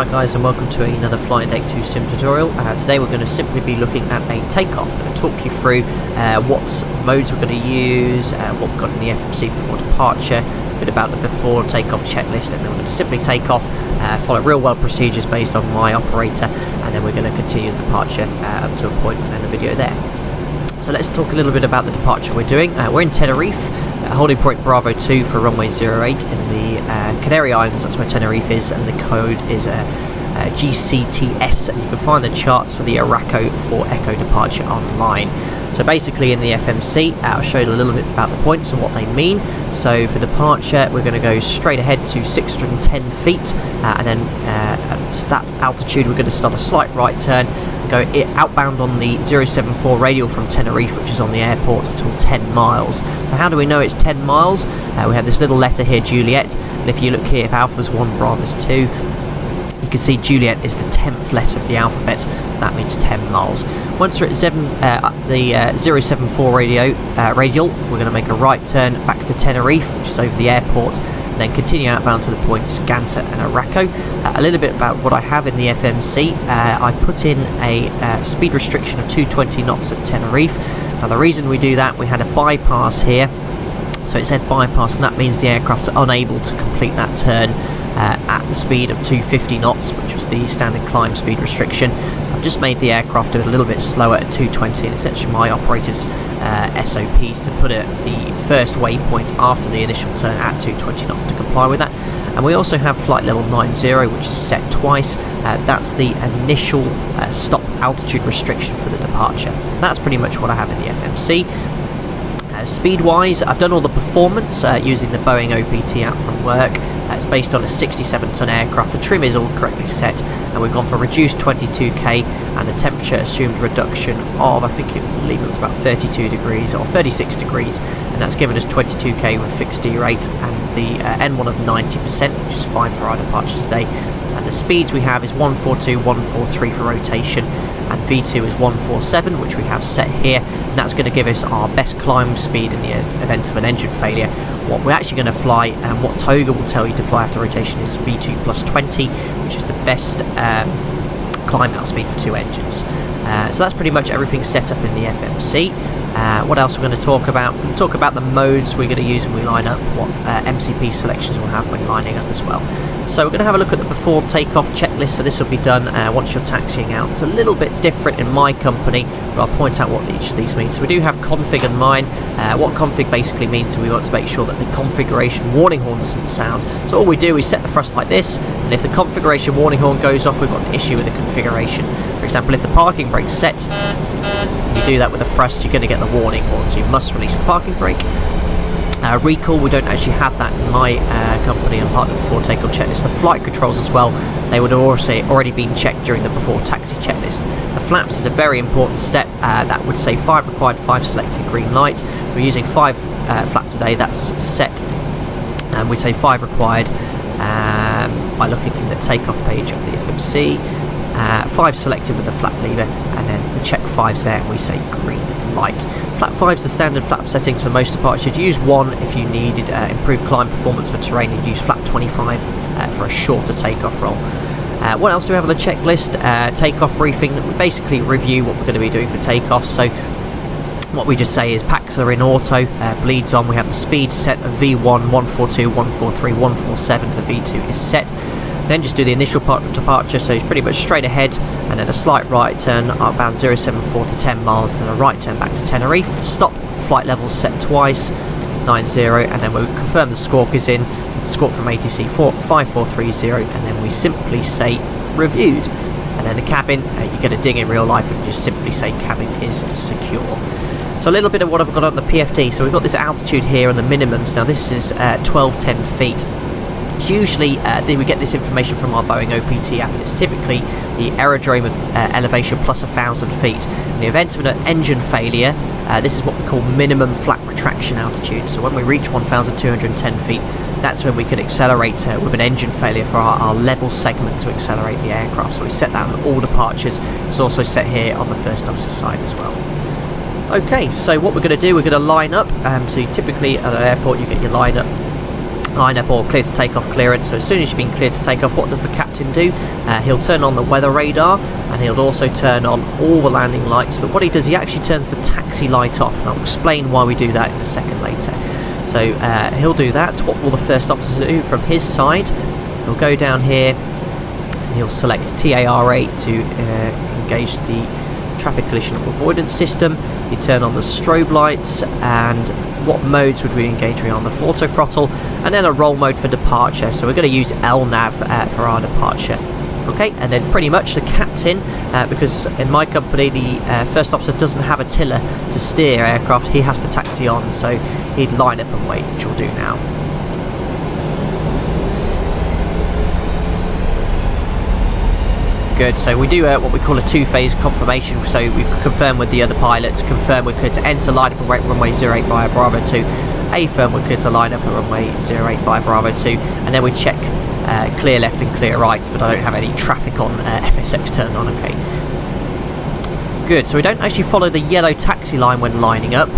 Hi guys, and welcome to another Flight Deck 2 sim tutorial. Today we're going to simply be looking at a takeoff. I'm going to talk you through what modes we're going to use, what we've got in the FMC before departure, a bit about the before takeoff checklist, and then we're going to simply take off, follow real world procedures based on my operator, and then we're going to continue the departure up to a point and end the video there. So let's talk a little bit about the departure we're doing. We're in Tenerife, holding point Bravo 2 for runway 08 in the Canary Islands. That's where Tenerife is, and the code is GCTS, and you can find the charts for the ARACO for Echo departure online. So basically in the FMC, I'll show you a little bit about the points and what they mean. So for departure, we're going to go straight ahead to 610 feet, and then at that altitude we're going to start a slight right turn, go outbound on the 074 radial from Tenerife, which is on the airport, till 10 miles. So how do we know it's 10 miles? We have this little letter here, Juliet, and if you look here, if Alpha's 1, Bravo's 2, you can see Juliet is the 10th letter of the alphabet, so that means 10 miles. Once we're at the 074 radial, we're going to make a right turn back to Tenerife, which is over the airport, and then continue outbound to the points Ganta and ARACO. A little bit about what I have in the FMC. I put in a speed restriction of 220 knots at Tenerife. Now the reason we do that, we had a bypass here, so it said bypass, and that means the aircraft's unable to complete that turn at the speed of 250 knots, which was the standard climb speed restriction. So I've just made the aircraft do it a little bit slower at 220, and it's actually my operator's SOPs to put the first waypoint after the initial turn at 220 knots to comply with that. And we also have flight level 90, which is set twice. That's the initial stop altitude restriction for the departure. So that's pretty much what I have in the FMC. Speed wise, I've done all the performance using the Boeing OPT out from work. It's based on a 67-ton aircraft. The trim is all correctly set, and we've gone for reduced 22k and the temperature assumed reduction of, I believe it was about 32 degrees or 36 degrees, and that's given us 22k with fixed D rate and the N1 of 90%, which is fine for our departure today. And the speeds we have is 142, 143 for rotation, and V2 is 147, which we have set here, and that's going to give us our best climb speed in the event of an engine failure. What we're actually going to fly, and what Toga will tell you to fly after rotation, is V2 plus 20, which is the best climb out speed for two engines. So that's pretty much everything set up in the FMC. What else we're going to talk about? We'll talk about the modes we're going to use when we line up, what MCP selections we'll have when lining up as well. So we're going to have a look at the before takeoff checklist. So this will be done once you're taxiing out. It's a little bit different in my company, but I'll point out what each of these means. So we do have config and mine. What config basically means, we want to make sure that the configuration warning horn doesn't sound. So all we do is set the thrust like this, and if the configuration warning horn goes off, we've got an issue with the configuration. For example, if the parking brake's set, you do that with a thrust, you're going to get the warning horn, so you must release the parking brake. Recall, we don't actually have that in my company, and part of the before takeoff checklist. The flight controls as well, they would have also already been checked during the before taxi checklist. The flaps is a very important step. That would say 5 required, 5 selected, green light. So we're using 5 flap today, that's set, and we'd say 5 required by looking in the takeoff page of the FMC. 5 selected with the flap lever, and then we check 5s there and we say green light. Flap 5 is the standard flap settings for most departures. Use 1 if you needed improved climb performance for terrain, and use flap 25 for a shorter takeoff roll. What else do we have on the checklist? Takeoff briefing. We basically review what we're going to be doing for takeoff. So what we just say is packs are in auto, bleeds on. We have the speed set of V1, 142, 143, 147 for V2 is set. Then just do the initial part of departure, so it's pretty much straight ahead, and then a slight right turn outbound 074 to 10 miles, and then a right turn back to Tenerife. The stop flight levels set twice, 90, and then we'll confirm the squawk is in, so the squawk from ATC 5430, and then we simply say reviewed. And then the cabin, you get a ding in real life, and just simply say cabin is secure. So a little bit of what I've got on the PFD. So we've got this altitude here on the minimums. Now this is 1210 feet. Usually we get this information from our Boeing OPT app, and it's typically the aerodrome elevation plus 1,000 feet. In the event of an engine failure, this is what we call minimum flap retraction altitude. So when we reach 1,210 feet, that's when we can accelerate with an engine failure for our level segment to accelerate the aircraft. So we set that on all departures. It's also set here on the first officer side as well. Okay, so what we're going to do, we're going to line up. So you typically at an airport you get your line up line up or clear to takeoff clearance. So as soon as you've been cleared to take off, what does the captain do? He'll turn on the weather radar, and he'll also turn on all the landing lights. But what he does, he actually turns the taxi light off, and I'll explain why we do that in a second later. So he'll do that. What will the first officer do from his side? He'll go down here and he'll select TARA to engage the traffic collision avoidance system. You turn on the strobe lights, and what modes would we engage? We're on the auto throttle, and then a roll mode for departure. So we're going to use LNAV for our departure. Okay, and then pretty much the captain, because in my company the first officer doesn't have a tiller to steer aircraft, he has to taxi on, so he'd line up and wait, which we'll do now. Good, so we do what we call a two-phase confirmation, so we confirm with the other pilots, confirm we're clear to enter, line up and wait runway 08 via Bravo 2, affirm we're clear to line up at runway 08 via Bravo 2, and then we check clear left and clear right, but I don't have any traffic on FSX turned on. Okay. Good, so we don't actually follow the yellow taxi line when lining up.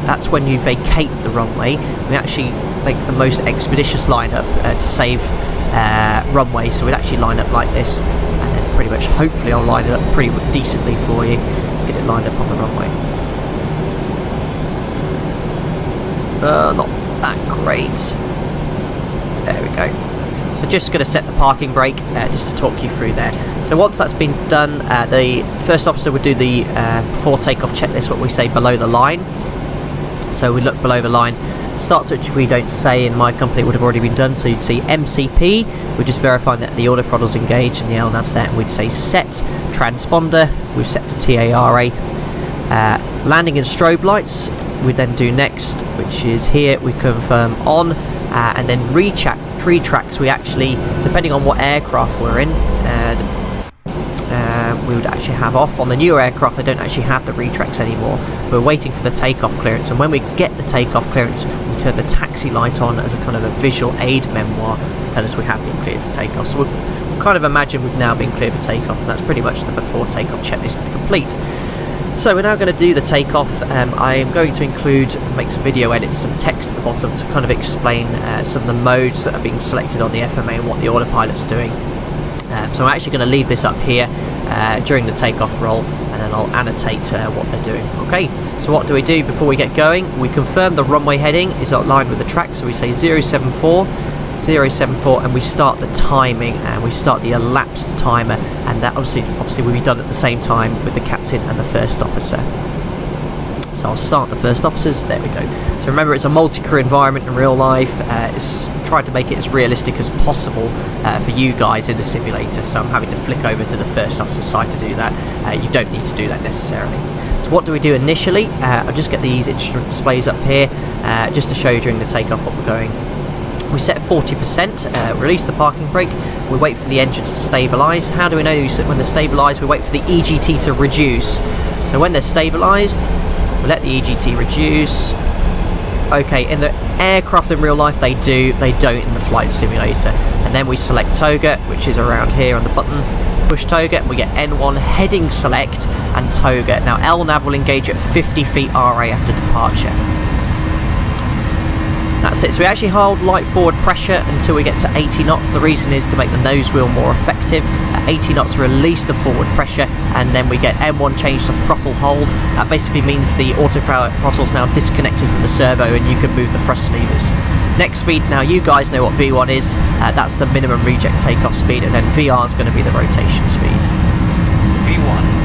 That's when you vacate the runway. We actually make the most expeditious line up to save runway, so we'd actually line up like this, and then pretty much, hopefully I'll line it up pretty decently for you, get it lined up on the runway. Not that great. There we go. So just going to set the parking brake just to talk you through there. So once that's been done, the first officer would do the before takeoff checklist, what we say below the line. So we look below the line. Starts, which we don't say in my company, would have already been done. So you'd see MCP, we're just verifying that the auto throttle's engaged and the LNAV's there, and we'd say set transponder, we've set to TARA. Landing and strobe lights, we then do next, which is here, we confirm on, and then retracts we actually, depending on what aircraft we're in, we would actually have off. On the newer aircraft they don't actually have the retracts anymore. We're waiting for the takeoff clearance, and when we get the takeoff clearance we turn the taxi light on as a kind of a visual aid memoir to tell us we have been cleared for takeoff. So we'll kind of imagine we've now been cleared for takeoff, and that's pretty much the before takeoff checklist complete. So we're now going to do the takeoff. I am going to make some video edits, some text at the bottom to kind of explain some of the modes that are being selected on the FMA and what the autopilot's doing. So I'm actually going to leave this up here during the takeoff roll, and then I'll annotate what they're doing. Okay, so what do we do before we get going? We confirm the runway heading is aligned with the track, so we say 074, and we start the timing, and we start the elapsed timer, and that obviously will be done at the same time with the captain and the first officer. So I'll start the first officers. There we go. So remember, it's a multi-crew environment in real life. It's tried to make it as realistic as possible for you guys in the simulator, so I'm having to flick over to the first officer side to do that. You don't need to do that necessarily. So what do we do initially? I'll just get these instrument displays up here just to show you during the takeoff what we're going. We set 40%, release the parking brake, we wait for the engines to stabilise. How do we know when they're stabilised? We wait for the EGT to reduce. So when they're stabilised, we let the EGT reduce. Okay, in the aircraft in real life they do, they don't in the flight simulator. And then we select toga, which is around here on the button, push toga, and we get N1 heading select and toga. Now LNAV will engage at 50 feet RA after departure. That's it. So we actually hold light forward pressure until we get to 80 knots. The reason is to make the nose wheel more effective. At 80 knots, release the forward pressure, and then we get M1 change to throttle hold. That basically means the auto throttle is now disconnected from the servo, and you can move the thrust levers. Next speed, now you guys know what V1 is. That's the minimum reject takeoff speed, and then VR is going to be the rotation speed. V1.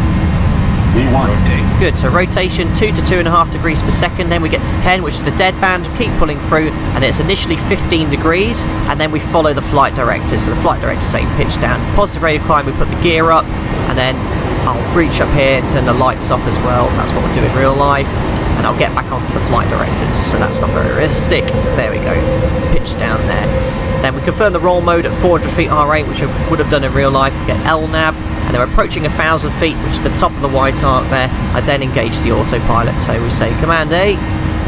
Rotate. Good, so rotation 2 to 2.5 degrees per second, then we get to 10, which is the dead band, keep pulling through, and it's initially 15 degrees, and then we follow the flight director. So the flight director saying pitch down, positive rate of climb, we put the gear up, and then I'll reach up here and turn the lights off as well. That's what we'll do in real life, and I'll get back onto the flight directors, so that's not very realistic. There we go, pitch down there. Then we confirm the roll mode at 400 feet RA, which we would have done in real life. We get LNAV, and they're approaching 1,000 feet, which is the top of the white arc there. I then engage the autopilot, so we say Command A,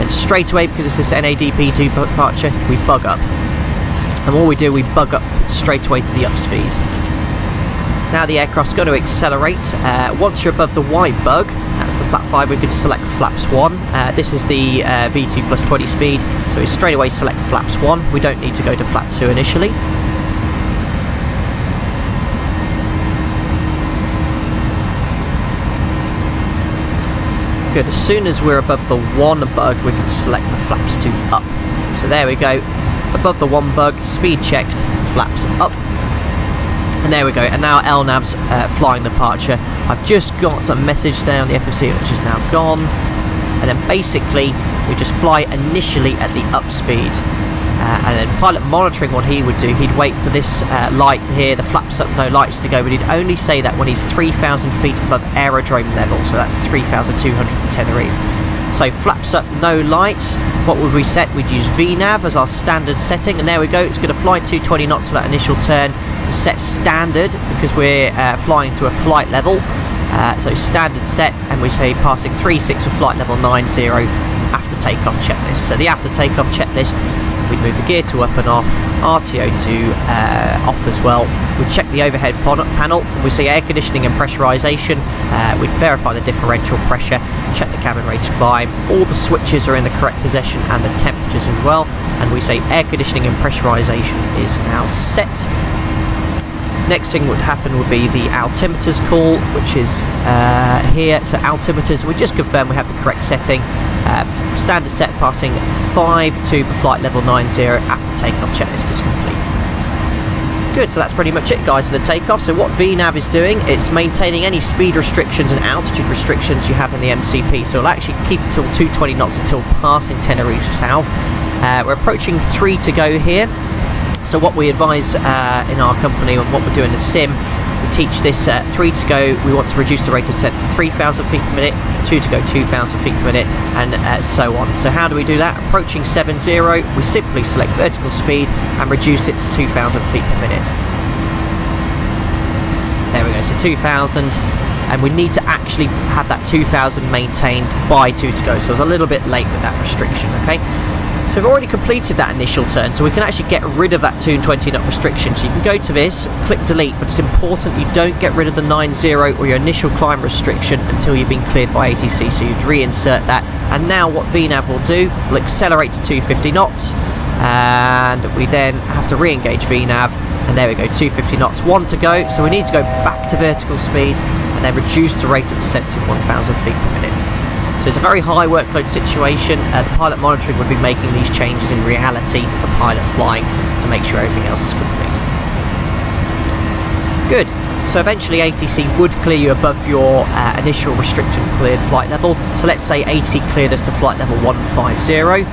and straight away, because it's this NADP2 departure, we bug up. And all we do, we bug up straight away to the up speed. Now the aircraft's going to accelerate. Once you're above the white bug, that's the flap 5, we could select flaps 1. This is the V2 plus 20 speed, so we straight away select flaps 1. We don't need to go to flap 2 initially. Good, as soon as we're above the 1 bug, we can select the flaps 2 up. So there we go, above the 1 bug, speed checked, flaps up. And there we go, and now LNAV's flying departure. I've just got a message there on the FMC which is now gone. And then basically, we just fly initially at the up speed. And then pilot monitoring, what he would do, he'd wait for this light here, the flaps up, no lights to go, but he'd only say that when he's 3,000 feet above aerodrome level, so that's 3,200 in Tenerife. So flaps up, no lights. What would we set? We'd use VNAV as our standard setting, and there we go, it's going to fly 220 knots for that initial turn. We set standard because we're flying to a flight level, so standard set, and we say passing 36 of flight level 90 after takeoff checklist. So the after takeoff checklist, we'd move the gear to up and off, RTO to off as well. We'd check the overhead panel, and we see air conditioning and pressurization. We'd verify the differential pressure, check the cabin rated climb, all the switches are in the correct position and the temperatures as well, and we say air conditioning and pressurization is now set. Next thing would happen would be the altimeters call, which is here. So altimeters, we just confirm we have the correct setting. Standard set passing 5.2 for flight level 90 after takeoff checklist is complete. Good, so that's pretty much it, guys, for the takeoff. So what VNAV is doing, it's maintaining any speed restrictions and altitude restrictions you have in the MCP. So it'll actually keep till 220 knots until passing Tenerife South. We're approaching 3 to go here. So what we advise in our company and what we do in the sim, we teach this 3 to go, we want to reduce the rate of descent to 3,000 feet per minute, 2 to go 2,000 feet per minute, and so on. So how do we do that? Approaching 7-0, we simply select vertical speed and reduce it to 2,000 feet per minute. There we go, so 2,000, and we need to actually have that 2,000 maintained by 2 to go, so it's a little bit late with that restriction, okay? So we've already completed that initial turn, so we can actually get rid of that 220 knot restriction. So you can go to this, click delete, but it's important you don't get rid of the 90 or your initial climb restriction until you've been cleared by ATC, so you'd reinsert that. And now what VNAV will do, will accelerate to 250 knots, and we then have to re-engage VNAV, and there we go, 250 knots, 1 to go. So we need to go back to vertical speed, and then reduce the rate of descent to 1,000 feet per minute. So it's a very high workload situation. The pilot monitoring would be making these changes in reality for pilot flying to make sure everything else is complete. Good. So eventually ATC would clear you above your initial restriction cleared flight level. So let's say ATC cleared us to flight level 150.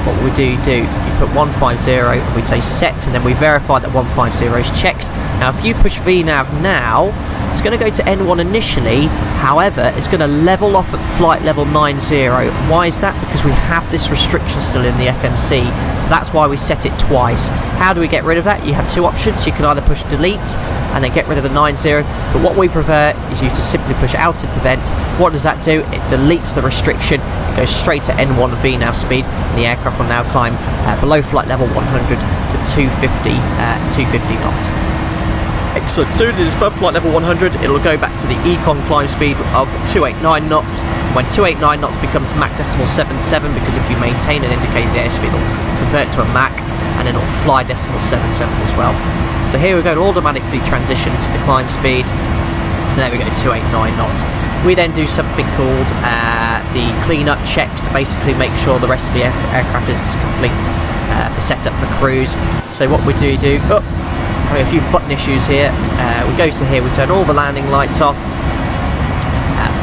What we do, you put 150 and we'd say set, and then we verify that 150 is checked. Now if you push VNAV now, it's going to go to N1 initially, however, it's going to level off at flight level 90. Why is that? Because we have this restriction still in the FMC, so that's why we set it twice. How do we get rid of that? You have 2 options. You can either push delete and then get rid of the 90, but what we prefer is you to simply push out into vent. What does that do? It deletes the restriction, it goes straight to N1 VNAV speed, and the aircraft will now climb below flight level 100 to 250 knots. Excellent. So it is above flight level 100, it'll go back to the econ climb speed of 289 knots. When 289 knots becomes Mach decimal 77, because if you maintain an indicated airspeed, it'll convert to a Mach, and then it'll fly decimal 77 as well. So here we go, it'll automatically transition to the climb speed. And there we go, 289 knots. We then do something called the clean-up checks to basically make sure the rest of the aircraft is complete for setup for cruise. So what we do, having a few button issues here. We go to here, we turn all the landing lights off,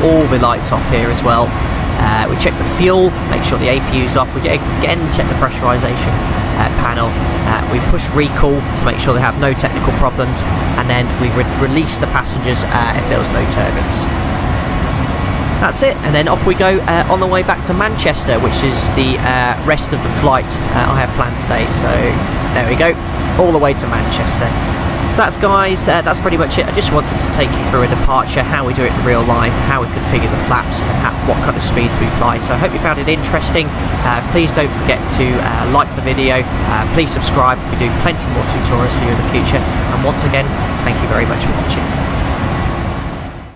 all the lights off here as well. We check the fuel, make sure the APU's off. We again check the pressurization panel. We push recall to make sure they have no technical problems, and then we release the passengers if there was no turbulence. That's it, and then off we go on the way back to Manchester, which is the rest of the flight I have planned today. So there we go, all the way to Manchester. So that's, guys, that's pretty much it. I just wanted to take you through a departure, how we do it in real life, how we configure the flaps, and what kind of speeds we fly. So I hope you found it interesting. Please don't forget to like the video, please subscribe. We do plenty more tutorials for you in the future, and once again, thank you very much for watching.